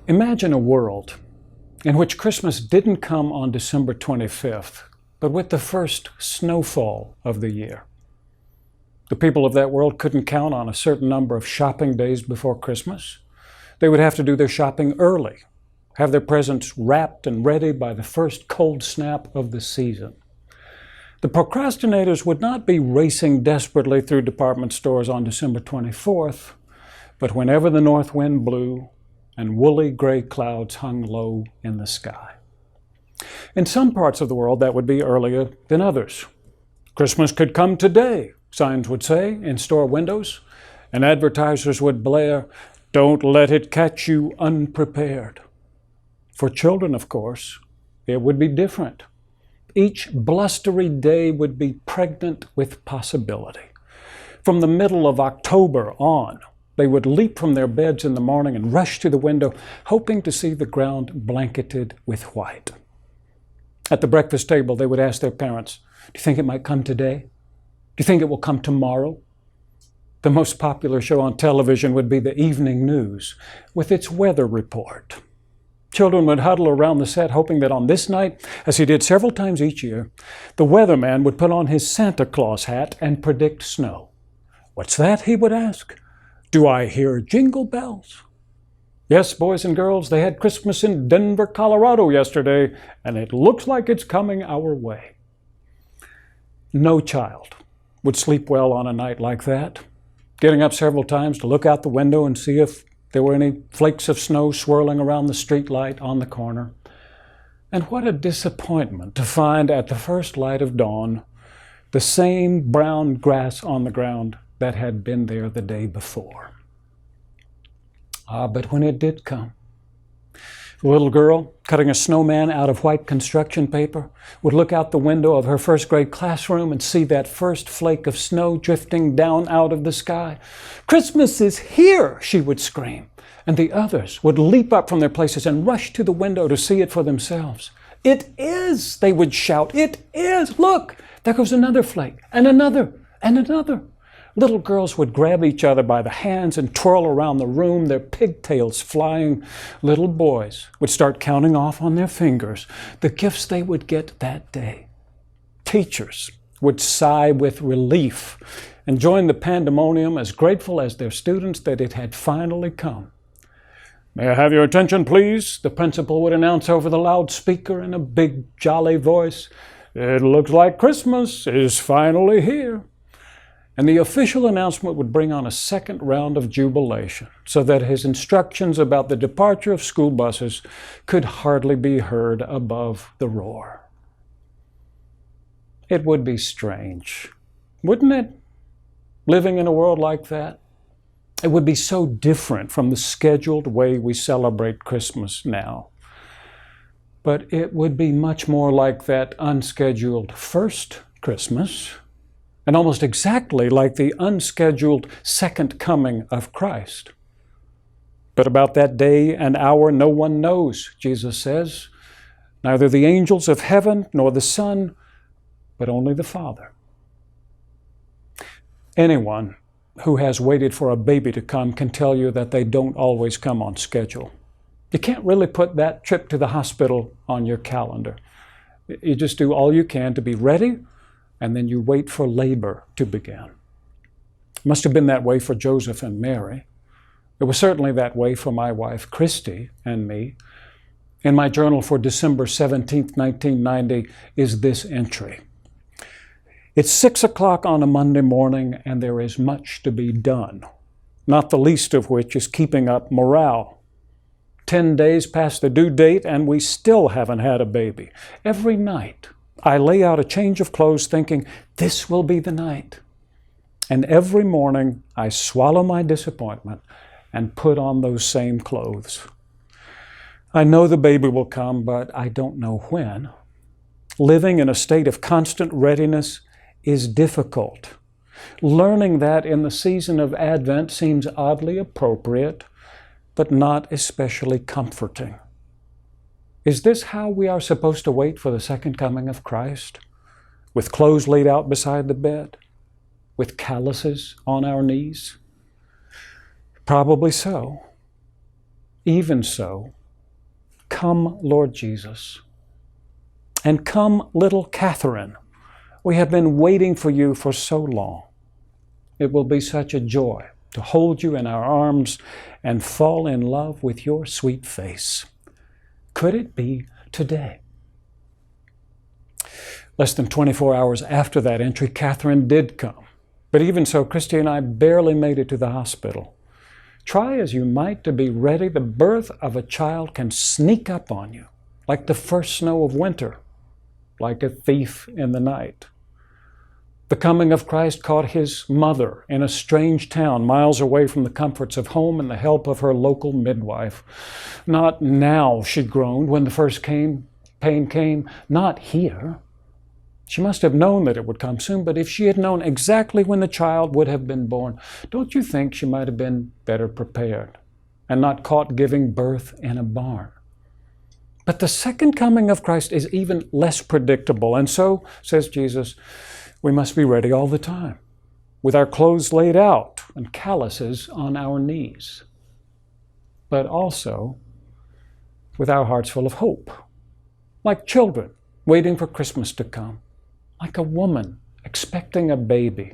Imagine a world in which Christmas didn't come on December 25th, but with the first snowfall of the year. The people of that world couldn't count on a certain number of shopping days before Christmas. They would have to do their shopping early, have their presents wrapped and ready by the first cold snap of the season. The procrastinators would not be racing desperately through department stores on December 24th, but whenever the north wind blew and woolly gray clouds hung low in the sky. In some parts of the world, that would be earlier than others. Christmas could come today, signs would say in store windows, and advertisers would blare, "Don't let it catch you unprepared." For children, of course, it would be different. Each blustery day would be pregnant with possibility. From the middle of October on, they would leap from their beds in the morning and rush to the window, hoping to see the ground blanketed with white. At the breakfast table, they would ask their parents, "Do you think it might come today? Do you think it will come tomorrow?" The most popular show on television would be the evening news with its weather report. Children would huddle around the set hoping that on this night, as he did several times each year, the weatherman would put on his Santa Claus hat and predict snow. "What's that?" he would ask. "Do I hear jingle bells?" Yes, boys and girls, they had Christmas in Denver, Colorado yesterday, and it looks like it's coming our way. No child would sleep well on a night like that, getting up several times to look out the window and see if there were any flakes of snow swirling around the street light on the corner. And what a disappointment to find at the first light of dawn the same brown grass on the ground that had been there the day before. But when it did come, the little girl, cutting a snowman out of white construction paper, would look out the window of her first grade classroom and see that first flake of snow drifting down out of the sky. "Christmas is here!" she would scream, and the others would leap up from their places and rush to the window to see it for themselves. "It is!" they would shout. "It is! Look, there goes another flake, and another, and another." Little girls would grab each other by the hands and twirl around the room, their pigtails flying. Little boys would start counting off on their fingers the gifts they would get that day. Teachers would sigh with relief and join the pandemonium, as grateful as their students that it had finally come. "May I have your attention, please?" the principal would announce over the loudspeaker in a big, jolly voice. "It looks like Christmas is finally here." And the official announcement would bring on a second round of jubilation, so that his instructions about the departure of school buses could hardly be heard above the roar. It would be strange, wouldn't it, living in a world like that? It would be so different from the scheduled way we celebrate Christmas now. But it would be much more like that unscheduled first Christmas, and almost exactly like the unscheduled second coming of Christ. But about that day and hour no one knows, Jesus says, neither the angels of heaven nor the Son, but only the Father. Anyone who has waited for a baby to come can tell you that they don't always come on schedule. You can't really put that trip to the hospital on your calendar. You just do all you can to be ready, and then you wait for labor to begin. It must have been that way for Joseph and Mary. It was certainly that way for my wife, Christy, and me. In my journal for December 17th, 1990, is this entry. "It's 6 o'clock on a Monday morning, and there is much to be done, not the least of which is keeping up morale. 10 days past the due date, and we still haven't had a baby. Every night, I lay out a change of clothes thinking, this will be the night. And every morning, I swallow my disappointment and put on those same clothes. I know the baby will come, but I don't know when. Living in a state of constant readiness is difficult. Learning that in the season of Advent seems oddly appropriate, but not especially comforting. Is this how we are supposed to wait for the second coming of Christ? With clothes laid out beside the bed? With calluses on our knees? Probably so. Even so, come, Lord Jesus, and come, little Catherine. We have been waiting for you for so long. It will be such a joy to hold you in our arms and fall in love with your sweet face. Could it be today? Less than 24 hours after that entry, Catherine did come. But even so, Christy and I barely made it to the hospital. Try as you might to be ready, the birth of a child can sneak up on you, like the first snow of winter, like a thief in the night. The coming of Christ caught his mother in a strange town, miles away from the comforts of home and the help of her local midwife. Not now, she groaned, when the first pain came, not here. She must have known that it would come soon, but if she had known exactly when the child would have been born, don't you think she might have been better prepared and not caught giving birth in a barn? But the second coming of Christ is even less predictable, and so, says Jesus, we must be ready all the time, with our clothes laid out and calluses on our knees, but also with our hearts full of hope, like children waiting for Christmas to come, like a woman expecting a baby.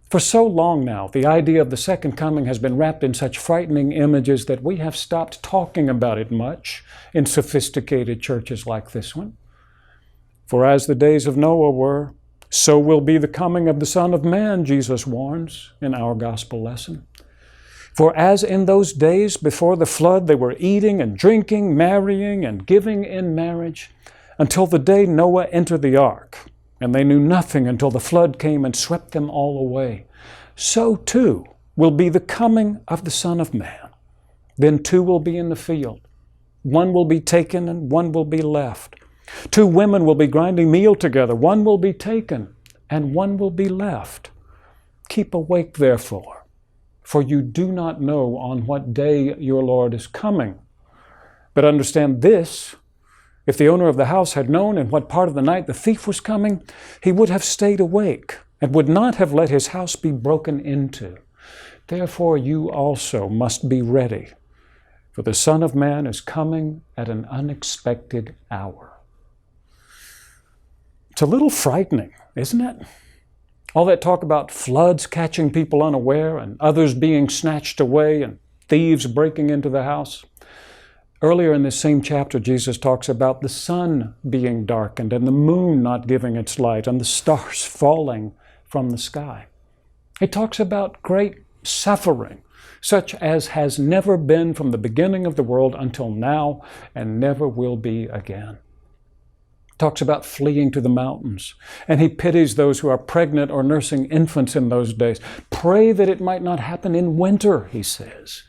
For so long now, the idea of the second coming has been wrapped in such frightening images that we have stopped talking about it much in sophisticated churches like this one. For as the days of Noah were, so will be the coming of the Son of Man, Jesus warns in our gospel lesson. For as in those days before the flood they were eating and drinking, marrying and giving in marriage, until the day Noah entered the ark, and they knew nothing until the flood came and swept them all away, so too will be the coming of the Son of Man. Then two will be in the field. One will be taken and one will be left. Two women will be grinding meal together. One will be taken and one will be left. Keep awake, therefore, for you do not know on what day your Lord is coming. But understand this, if the owner of the house had known in what part of the night the thief was coming, he would have stayed awake and would not have let his house be broken into. Therefore you also must be ready, for the Son of Man is coming at an unexpected hour. It's a little frightening, isn't it? All that talk about floods catching people unaware and others being snatched away and thieves breaking into the house. Earlier in this same chapter, Jesus talks about the sun being darkened and the moon not giving its light and the stars falling from the sky. He talks about great suffering, such as has never been from the beginning of the world until now and never will be again. Talks about fleeing to the mountains, and he pities those who are pregnant or nursing infants in those days. Pray that it might not happen in winter, he says.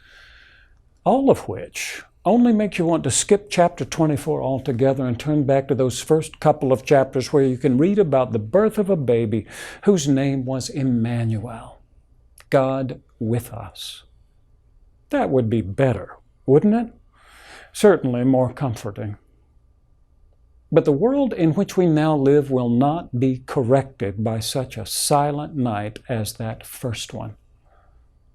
All of which only makes you want to skip chapter 24 altogether and turn back to those first couple of chapters where you can read about the birth of a baby whose name was Emmanuel, God with us. That would be better, wouldn't it? Certainly more comforting. But the world in which we now live will not be corrected by such a silent night as that first one.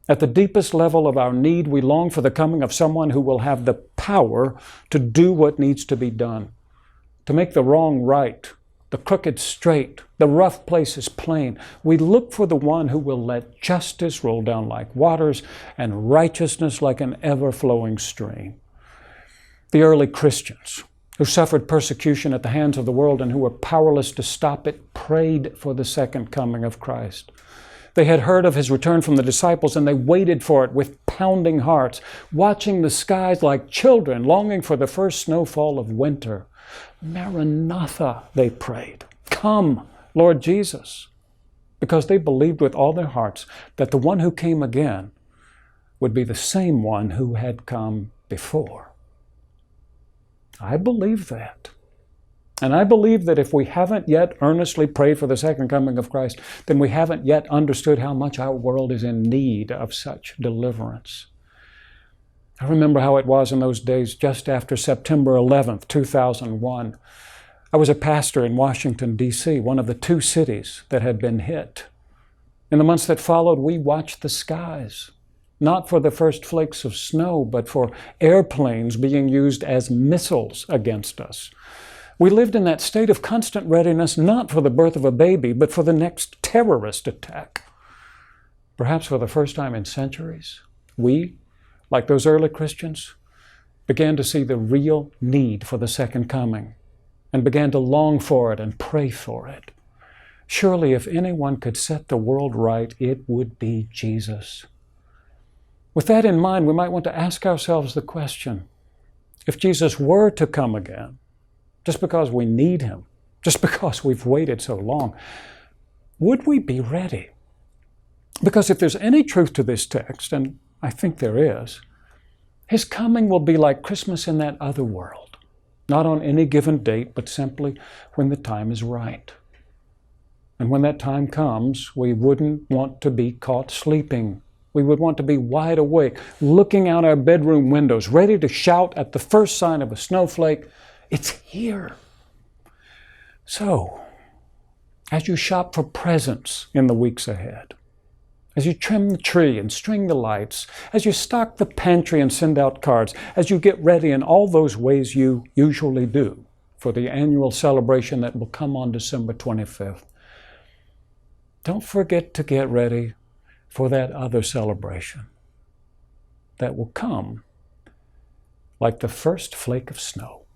At the deepest level of our need, we long for the coming of someone who will have the power to do what needs to be done, to make the wrong right, the crooked straight, the rough places plain. We look for the one who will let justice roll down like waters and righteousness like an ever-flowing stream. The early Christians, who suffered persecution at the hands of the world and who were powerless to stop it, prayed for the second coming of Christ. They had heard of his return from the disciples, and they waited for it with pounding hearts, watching the skies like children, longing for the first snowfall of winter. Maranatha, they prayed. Come, Lord Jesus, because they believed with all their hearts that the one who came again would be the same one who had come before. I believe that. And I believe that if we haven't yet earnestly prayed for the second coming of Christ, then we haven't yet understood how much our world is in need of such deliverance. I remember how it was in those days just after September 11th, 2001. I was a pastor in Washington, D.C., one of the two cities that had been hit. In the months that followed, we watched the skies not for the first flakes of snow, but for airplanes being used as missiles against us. We lived in that state of constant readiness, not for the birth of a baby, but for the next terrorist attack. Perhaps for the first time in centuries, we, like those early Christians, began to see the real need for the second coming and began to long for it and pray for it. Surely if anyone could set the world right, it would be Jesus. With that in mind, we might want to ask ourselves the question, if Jesus were to come again, just because we need him, just because we've waited so long, would we be ready? Because if there's any truth to this text, and I think there is, his coming will be like Christmas in that other world, not on any given date, but simply when the time is right. And when that time comes, we wouldn't want to be caught sleeping. We would want to be wide awake, looking out our bedroom windows, ready to shout at the first sign of a snowflake, "It's here." So, as you shop for presents in the weeks ahead, as you trim the tree and string the lights, as you stock the pantry and send out cards, as you get ready in all those ways you usually do for the annual celebration that will come on December 25th, don't forget to get ready for that other celebration that will come like the first flake of snow.